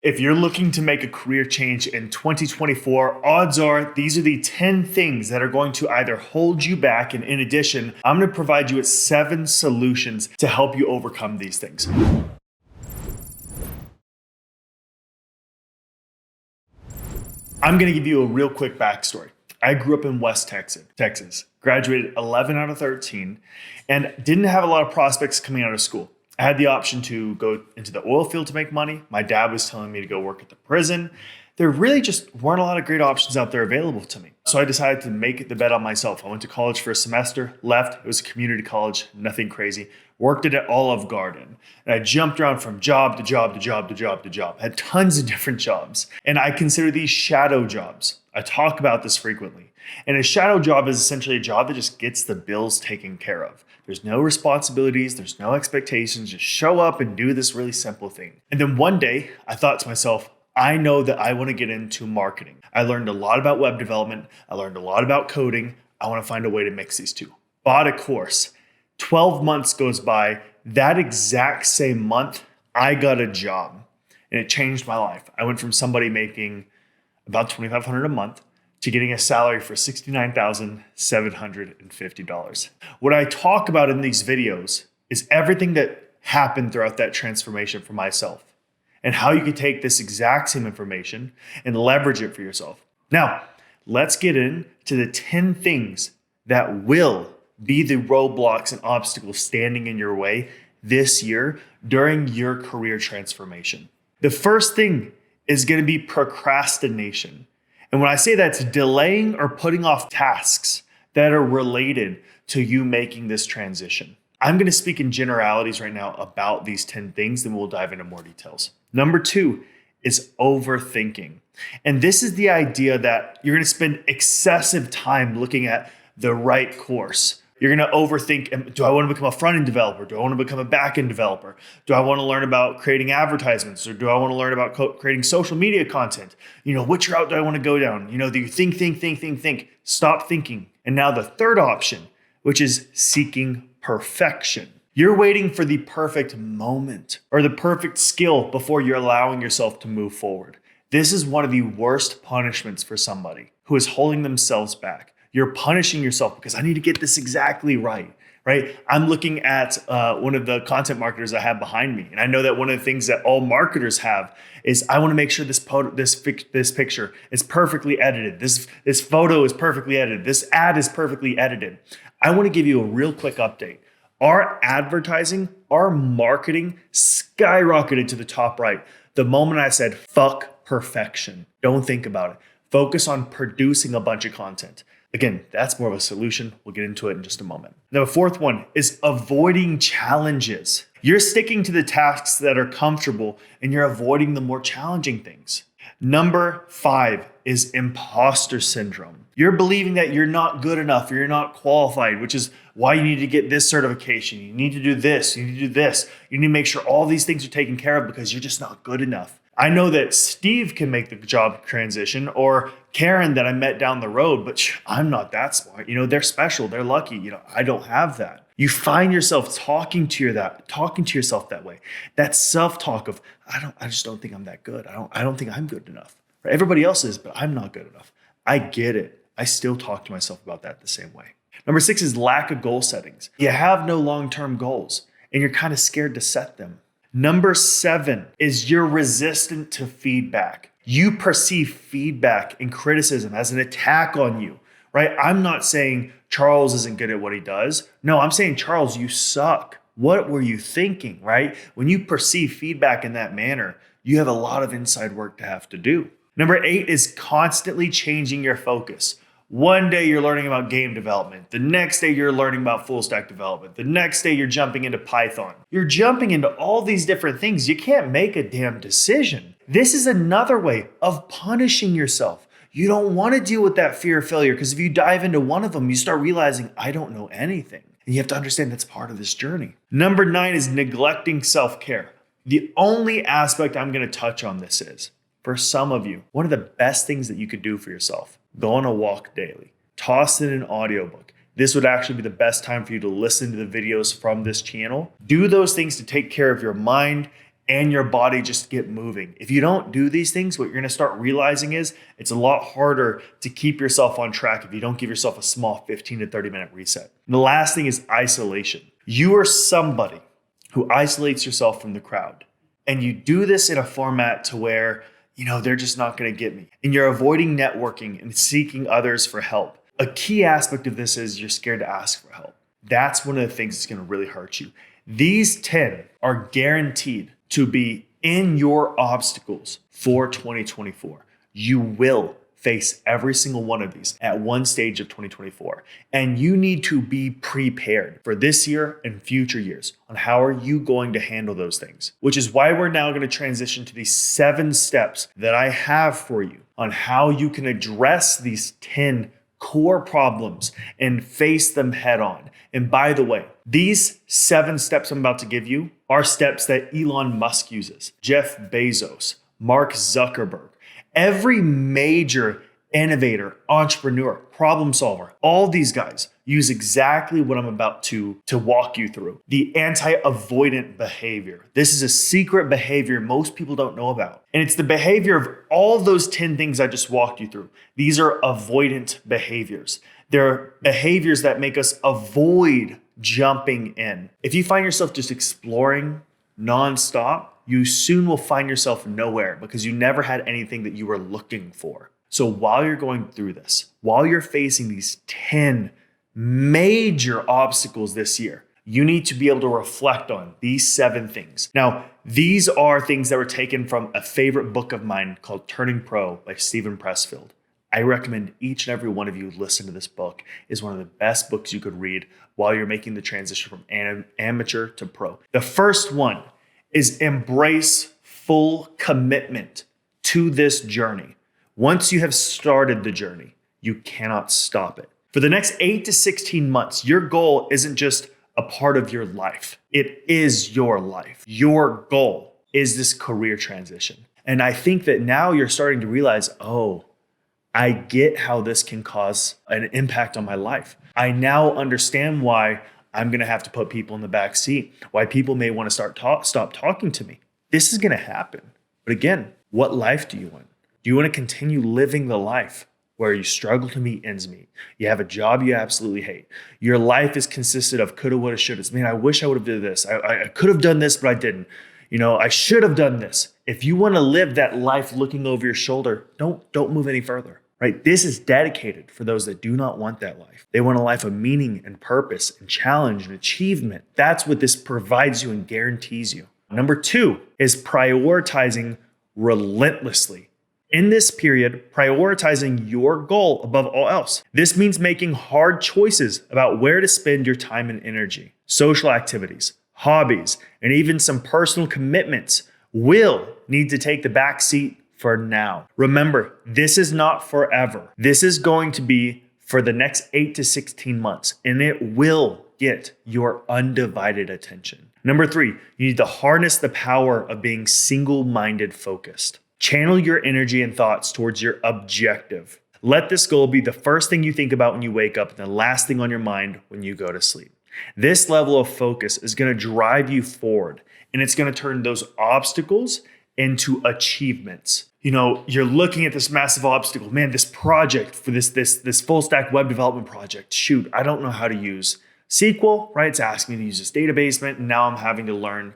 If you're looking to make a career change in 2024, odds are these are the 10 things that are going to either hold you back, and in addition, I'm going to provide you with 7 solutions to help you overcome these things. I'm going to give you a real quick backstory. I grew up in West Texas, graduated 11 out of 13, and didn't have a lot of prospects coming out of school. I had the option to go into the oil field to make money. My dad was telling me to go work at the prison. There really just weren't a lot of great options out there available to me. So I decided to make the bet on myself. I went to college for a semester, left. It was a community college, nothing crazy. Worked at Olive Garden. And I jumped around from job to job to job to job to job. Had tons of different jobs. And I consider these shadow jobs. I talk about this frequently. And a shadow job is essentially a job that just gets the bills taken care of. There's no responsibilities, there's no expectations, just show up and do this really simple thing. And then one day I thought to myself, I know that I want to get into marketing. I learned a lot about web development. I learned a lot about coding. I want to find a way to mix these two. Bought a course. 12 months goes by. That exact same month, I got a job and it changed my life. I went from somebody making about $2,500 a month to getting a salary for $69,750. What I talk about in these videos is everything that happened throughout that transformation for myself and how you can take this exact same information and leverage it for yourself. Now, let's get into the 10 things that will be the roadblocks and obstacles standing in your way this year during your career transformation. The first thing is going to be procrastination. And when I say that's delaying or putting off tasks that are related to you making this transition. I'm going to speak in generalities right now about these 10 things, then we'll dive into more details. Number 2 is overthinking. And this is the idea that you're going to spend excessive time looking at the right course. You're going to overthink, do I want to become a front-end developer? Do I want to become a back-end developer? Do I want to learn about creating advertisements? Or do I want to learn about creating social media content? Which route do I want to go down? Do you think? Stop thinking. And now the third option, which is seeking perfection. You're waiting for the perfect moment or the perfect skill before you're allowing yourself to move forward. This is one of the worst punishments for somebody who is holding themselves back. You're punishing yourself because I need to get this exactly right? I'm looking at one of the content marketers I have behind me. And I know that one of the things that all marketers have is I want to make sure this picture is perfectly edited. This photo is perfectly edited. This ad is perfectly edited. I want to give you a real quick update. Our advertising, our marketing skyrocketed to the top right the moment I said, fuck perfection. Don't think about it. Focus on producing a bunch of content. Again, that's more of a solution. We'll get into it in just a moment. Now, the fourth one is avoiding challenges. You're sticking to the tasks that are comfortable and you're avoiding the more challenging things. Number 5 is imposter syndrome. You're believing that you're not good enough or you're not qualified, which is why you need to get this certification. You need to do this. You need to do this. You need to make sure all these things are taken care of because you're just not good enough. I know that Steve can make the job transition or Karen that I met down the road, but I'm not that smart. They're special. They're lucky. I don't have that. You find yourself talking to yourself that way. That self-talk of, I just don't think I'm that good. I don't think I'm good enough. Everybody else is, but I'm not good enough. I get it. I still talk to myself about that the same way. Number 6 is lack of goal settings. You have no long-term goals and you're kind of scared to set them. Number 7 is you're resistant to feedback. You perceive feedback and criticism as an attack on you, I'm not saying Charles isn't good at what he does. No, I'm saying, Charles, you suck. What were you thinking, When you perceive feedback in that manner, you have a lot of inside work to have to do. Number 8 is constantly changing your focus. One day you're learning about game development. The next day you're learning about full stack development. The next day you're jumping into Python. You're jumping into all these different things. You can't make a damn decision. This is another way of punishing yourself. You don't want to deal with that fear of failure because if you dive into one of them, you start realizing, I don't know anything. And you have to understand that's part of this journey. Number 9 is neglecting self-care. The only aspect I'm going to touch on this is, for some of you, one of the best things that you could do for yourself, go on a walk daily. Toss in an audiobook. This would actually be the best time for you to listen to the videos from this channel. Do those things to take care of your mind and your body just get moving. If you don't do these things, what you're going to start realizing is it's a lot harder to keep yourself on track if you don't give yourself a small 15 to 30 minute reset. And the last thing is isolation. You are somebody who isolates yourself from the crowd. And you do this in a format to where, they're just not going to get me. And you're avoiding networking and seeking others for help. A key aspect of this is you're scared to ask for help. That's one of the things that's going to really hurt you. These 10 are guaranteed to be in your obstacles for 2024. You will face every single one of these at one stage of 2024. And you need to be prepared for this year and future years on how are you going to handle those things, which is why we're now going to transition to these 7 steps that I have for you on how you can address these 10 core problems and face them head on. And by the way, these 7 steps I'm about to give you are steps that Elon Musk uses, Jeff Bezos, Mark Zuckerberg, every major innovator, entrepreneur, problem solver, all these guys use exactly what I'm about to walk you through. The anti-avoidant behavior. This is a secret behavior most people don't know about. And it's the behavior of all of those 10 things I just walked you through. These are avoidant behaviors. They're behaviors that make us avoid jumping in. If you find yourself just exploring nonstop, you soon will find yourself nowhere because you never had anything that you were looking for. So while you're going through this, while you're facing these 10 major obstacles this year, you need to be able to reflect on these 7 things. Now, these are things that were taken from a favorite book of mine called Turning Pro by Stephen Pressfield. I recommend each and every one of you listen to this book. It's one of the best books you could read while you're making the transition from amateur to pro. The first one is embrace full commitment to this journey. Once you have started the journey, you cannot stop it. For the next 8 to 16 months, your goal isn't just a part of your life. It is your life. Your goal is this career transition. And I think that now you're starting to realize, I get how this can cause an impact on my life. I now understand why I'm going to have to put people in the back seat, why people may want to stop talking to me. This is going to happen. But again, what life do you want? Do you want to continue living the life where you struggle to meet ends meet? You have a job you absolutely hate. Your life is consisted of coulda, woulda, shouldas. Man, I wish I would have done this. I could have done this, but I didn't. I should have done this. If you want to live that life looking over your shoulder, don't move any further. Right? This is dedicated for those that do not want that life. They want a life of meaning and purpose and challenge and achievement. That's what this provides you and guarantees you. Number 2 is prioritizing relentlessly. In this period, prioritizing your goal above all else. This means making hard choices about where to spend your time and energy. Social activities, hobbies, and even some personal commitments will need to take the back seat for now. Remember, this is not forever. This is going to be for the next 8 to 16 months, and it will get your undivided attention. Number 3, you need to harness the power of being single-minded focused. Channel your energy and thoughts towards your objective. Let this goal be the first thing you think about when you wake up and the last thing on your mind when you go to sleep. This level of focus is going to drive you forward, and it's going to turn those obstacles into achievements. You're looking at this massive obstacle. Man, this project for this full stack web development project. Shoot, I don't know how to use SQL, right? It's asking me to use this database, and now I'm having to learn,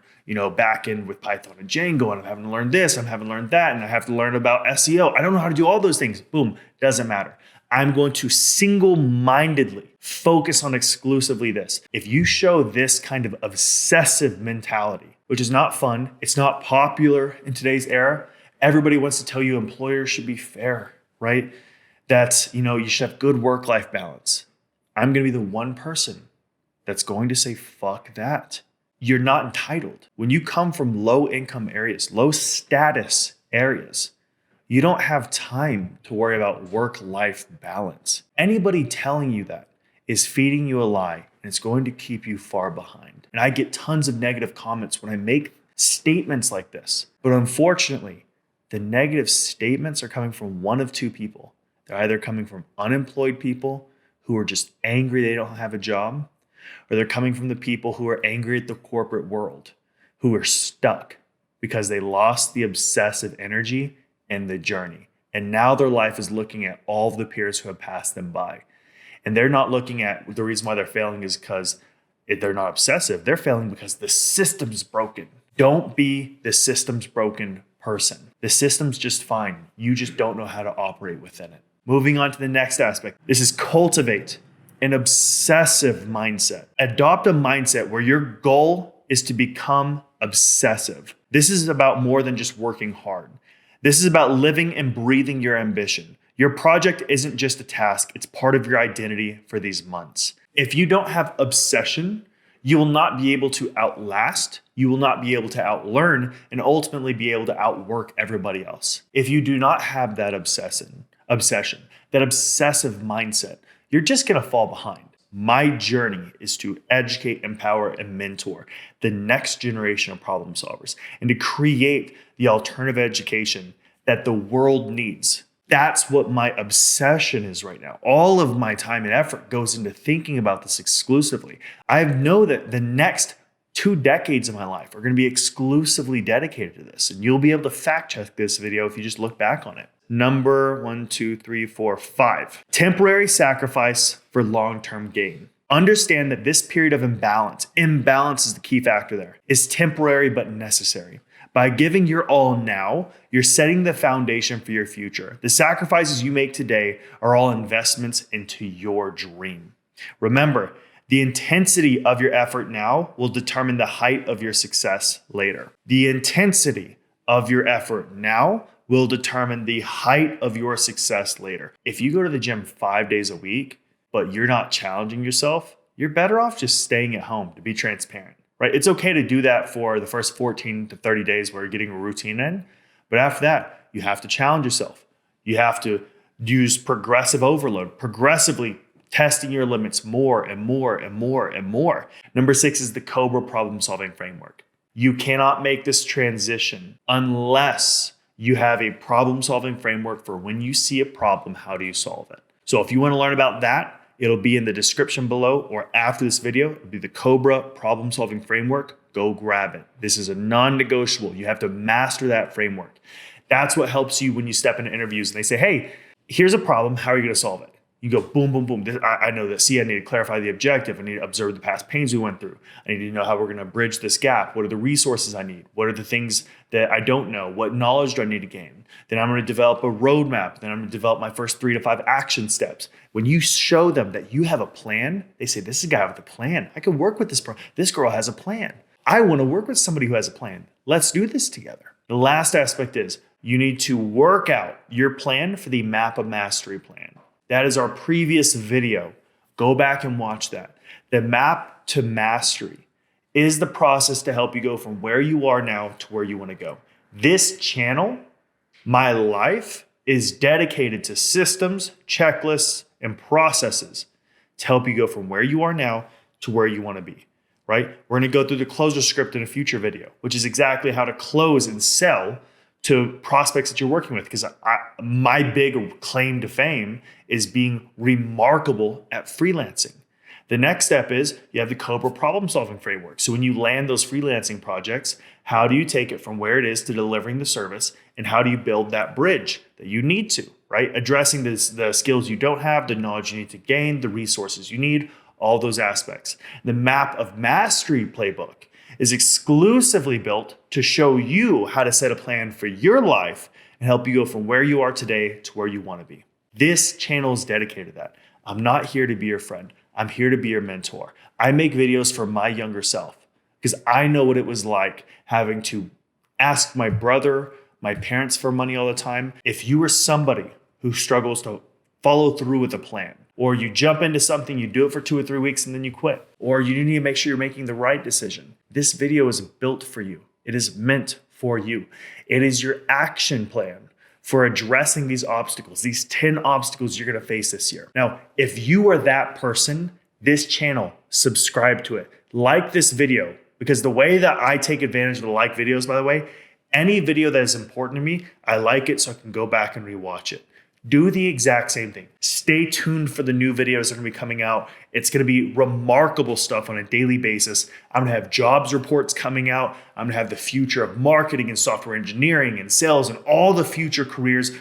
back end with Python and Django, and I'm having to learn this, I'm having to learn that, and I have to learn about SEO. I don't know how to do all those things. Boom, doesn't matter. I'm going to single-mindedly focus on exclusively this. If you show this kind of obsessive mentality, which is not fun, it's not popular in today's era. Everybody wants to tell you employers should be fair, right? That, you should have good work-life balance. I'm going to be the one person that's going to say, fuck that. You're not entitled. When you come from low income areas, low status areas, you don't have time to worry about work-life balance. Anybody telling you that is feeding you a lie, and it's going to keep you far behind. And I get tons of negative comments when I make statements like this. But unfortunately, the negative statements are coming from one of 2 people. They're either coming from unemployed people who are just angry they don't have a job, or they're coming from the people who are angry at the corporate world, who are stuck because they lost the obsessive energy in the journey. And now their life is looking at all of the peers who have passed them by. And they're not looking at the reason why they're failing is because they're not obsessive. They're failing because the system's broken. Don't be the system's broken person. The system's just fine. You just don't know how to operate within it. Moving on to the next aspect. This is cultivate an obsessive mindset. Adopt a mindset where your goal is to become obsessive. This is about more than just working hard. This is about living and breathing your ambition. Your project isn't just a task, it's part of your identity for these months. If you don't have obsession, you will not be able to outlast, you will not be able to outlearn, and ultimately be able to outwork everybody else. If you do not have that obsession, that obsessive mindset, you're just gonna fall behind. My journey is to educate, empower, and mentor the next generation of problem solvers and to create the alternative education that the world needs. That's what my obsession is right now. All of my time and effort goes into thinking about this exclusively. I know that the next 2 decades of my life are going to be exclusively dedicated to this. And you'll be able to fact check this video if you just look back on it. Number 1, 2, 3, 4, 5. Temporary sacrifice for long-term gain. Understand that this period of imbalance is the key factor there, is temporary but necessary. By giving your all now, you're setting the foundation for your future. The sacrifices you make today are all investments into your dream. Remember, the intensity of your effort now will determine the height of your success later. The intensity of your effort now will determine the height of your success later. If you go to the gym 5 days a week, but you're not challenging yourself, you're better off just staying at home, to be transparent. Right? It's okay to do that for the first 14 to 30 days where you're getting a routine in. But after that, you have to challenge yourself. You have to use progressive overload, progressively testing your limits more and more and more and more. Number 6 is the COBRA problem solving framework. You cannot make this transition unless you have a problem solving framework for when you see a problem, how do you solve it? So if you want to learn about that, it'll be in the description below or after this video. It'll be the COBRA problem solving framework. Go grab it. This is a non-negotiable. You have to master that framework. That's what helps you when you step into interviews and they say, hey, here's a problem. How are you going to solve it? You go boom, boom, boom. I know that. See, I need to clarify the objective. I need to observe the past pains we went through. I need to know how we're going to bridge this gap. What are the resources I need? What are the things that I don't know? What knowledge do I need to gain? Then I'm going to develop a roadmap. Then I'm going to develop my first 3 to 5 action steps. When you show them that you have a plan, they say, this is a guy with a plan. I can work with this. This girl has a plan. I want to work with somebody who has a plan. Let's do this together. The last aspect is you need to work out your plan for the map of mastery plan. That is our previous video. Go back and watch that. The map to mastery is the process to help you go from where you are now to where you want to go. This channel, my life, is dedicated to systems, checklists, and processes to help you go from where you are now to where you want to be, right? We're going to go through the closer script in a future video, which is exactly how to close and sell to prospects that you're working with. Because my big claim to fame is being remarkable at freelancing. The next step is you have the COBRA problem solving framework. So when you land those freelancing projects, how do you take it from where it is to delivering the service? And how do you build that bridge that you need to, right? Addressing the skills you don't have, the knowledge you need to gain, the resources you need, all those aspects. The map of mastery playbook is exclusively built to show you how to set a plan for your life and help you go from where you are today to where you want to be. This channel is dedicated to that. I'm not here to be your friend. I'm here to be your mentor. I make videos for my younger self because I know what it was like having to ask my brother, my parents for money all the time. If you are somebody who struggles to follow through with a plan, or you jump into something, you do it for 2 or 3 weeks and then you quit, or you need to make sure you're making the right decision, this video is built for you. It is meant for you. It is your action plan for addressing these obstacles, these 10 obstacles you're going to face this year. Now, if you are that person, this channel, subscribe to it. Like this video, because the way that I take advantage of the like videos, by the way, any video that is important to me, I like it so I can go back and rewatch it. Do the exact same thing. Stay tuned for the new videos that are going to be coming out. It's going to be remarkable stuff on a daily basis. I'm going to have jobs reports coming out. I'm going to have the future of marketing and software engineering and sales, and all the future careers are